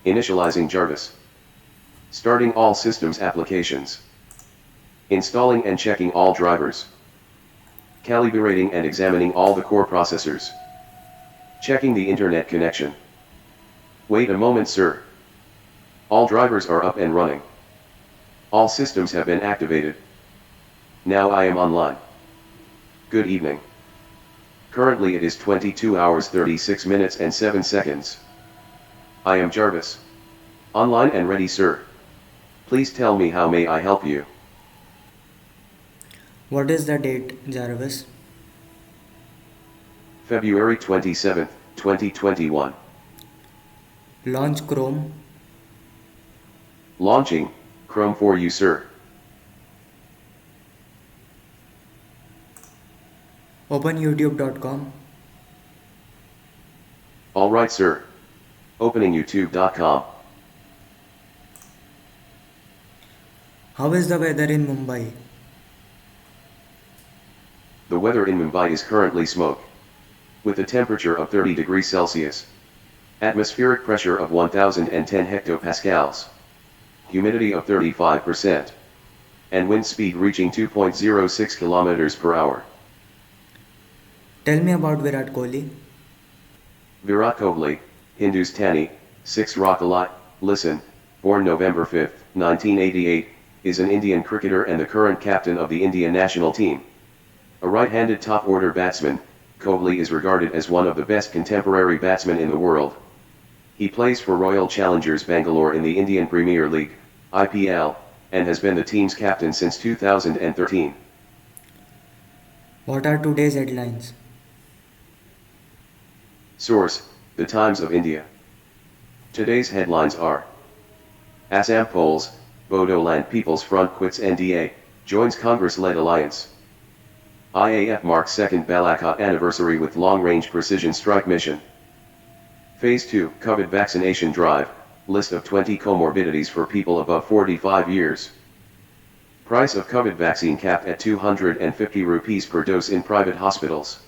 Initializing JARVIS. Starting all systems applications. Installing and checking all drivers. Calibrating and examining all the core processors. Checking the internet connection. Wait a moment, sir. All drivers are up and running. All systems have been activated. Now I am online. Good evening. Currently it is 22 hours 36 minutes and 7 seconds. I am Jarvis. Online and ready, sir. Please tell me, how may I help you? What is the date, Jarvis? February 27th, 2021. Launch Chrome. Launching Chrome for you, sir. Open youtube.com. Alright, sir. Opening youtube.com. How is the weather in Mumbai? The weather in Mumbai is currently smoke. With a temperature of 30 degrees Celsius. Atmospheric pressure of 1010 hectopascals. Humidity of 35%. And wind speed reaching 2.06 kilometers per hour. Tell me about Virat Kohli. Virat Kohli, Hindustani, 6 Rockala, listen, born November 5, 1988, is an Indian cricketer and the current captain of the Indian national team. A right-handed top-order batsman, Kohli is regarded as one of the best contemporary batsmen in the world. He plays for Royal Challengers Bangalore in the Indian Premier League, IPL, and has been the team's captain since 2013. What are today's headlines? Source: The Times of India. Today's headlines are: Assam polls, Bodoland People's Front quits NDA, joins Congress-led alliance. IAF marks second Balakot anniversary with long-range precision strike mission. Phase 2 COVID vaccination drive, list of 20 comorbidities for people above 45 years. Price of COVID vaccine capped at 250 rupees per dose in private hospitals.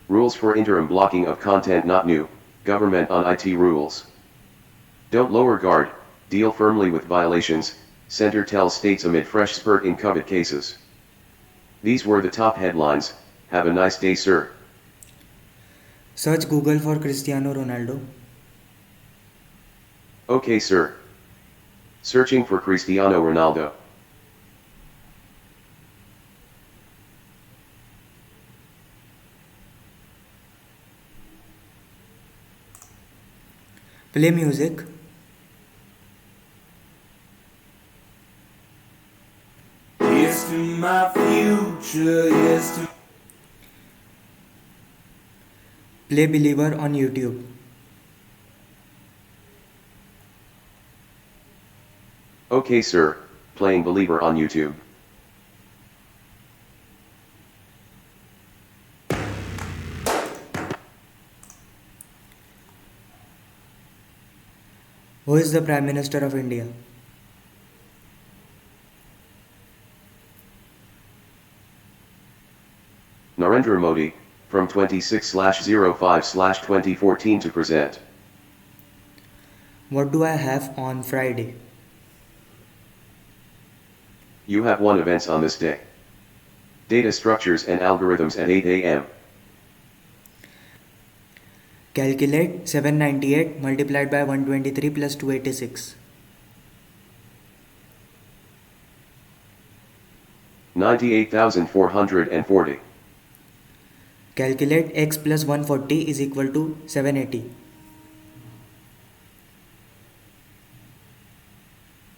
Rules for interim blocking of content not new, government on IT rules. Don't lower guard, deal firmly with violations, center tells states amid fresh spurt in COVID cases. These were the top headlines. Have a nice day, sir. Search Google for Cristiano Ronaldo. Okay, sir. Searching for Cristiano Ronaldo. Play music. Here's to my future, here's to... Play Believer on YouTube. Okay, sir. Playing Believer on YouTube. Who is the Prime Minister of India? Narendra Modi, from 26/05/2014 to present. What do I have on Friday? You have one events on this day. Data structures and algorithms at 8 a.m. Calculate 798 multiplied by 123 plus 286. 98,440. Calculate x plus 140 is equal to 780.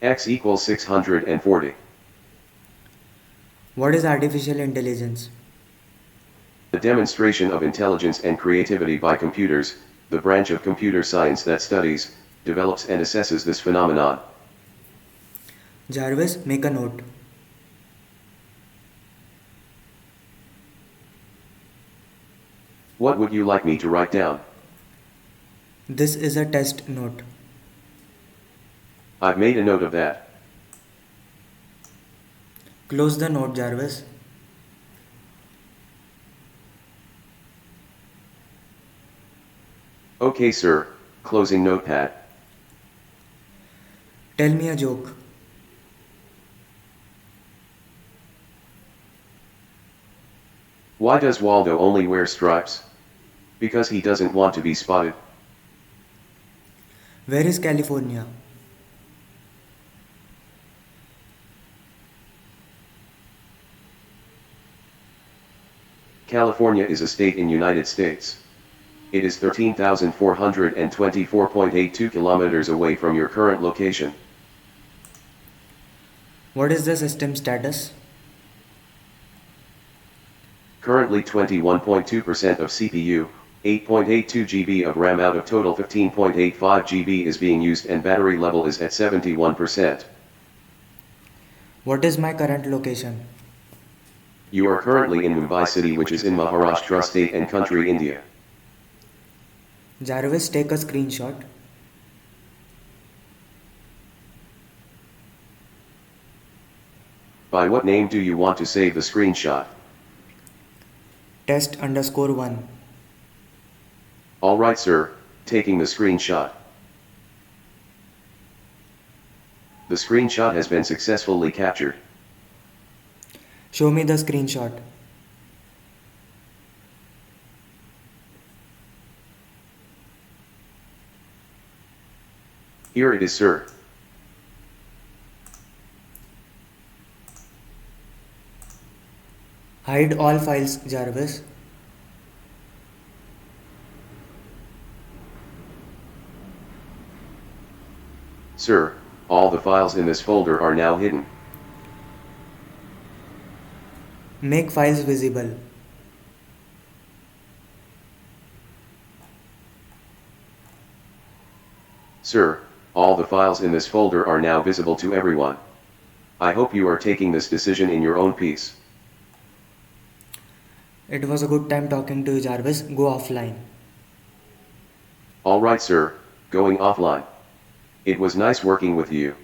X equals 640. What is artificial intelligence? The demonstration of intelligence and creativity by computers, the branch of computer science that studies, develops and assesses this phenomenon. Jarvis, make a note. What would you like me to write down? This is a test note. I've made a note of that. Close the note, Jarvis. Okay, sir. Closing notepad. Tell me a joke. Why does Waldo only wear stripes? Because he doesn't want to be spotted. Where is California? California is a state in United States. It is 13,424.82 kilometers away from your current location. What is the system status? Currently 21.2% of CPU, 8.82 GB of RAM out of total 15.85 GB is being used and battery level is at 71%. What is my current location? You are currently in Mumbai city, which is in Maharashtra state and country, India. Jarvis, take a screenshot. By what name do you want to save the screenshot? Test_1. Alright sir, taking the screenshot. The screenshot has been successfully captured. Show me the screenshot. Here it is, sir. Hide all files, Jarvis. Sir, all the files in this folder are now hidden. Make files visible. Sir, all the files in this folder are now visible to everyone. I hope you are taking this decision in your own peace. It was a good time talking to you, Jarvis. Go offline. Alright sir, going offline. It was nice working with you.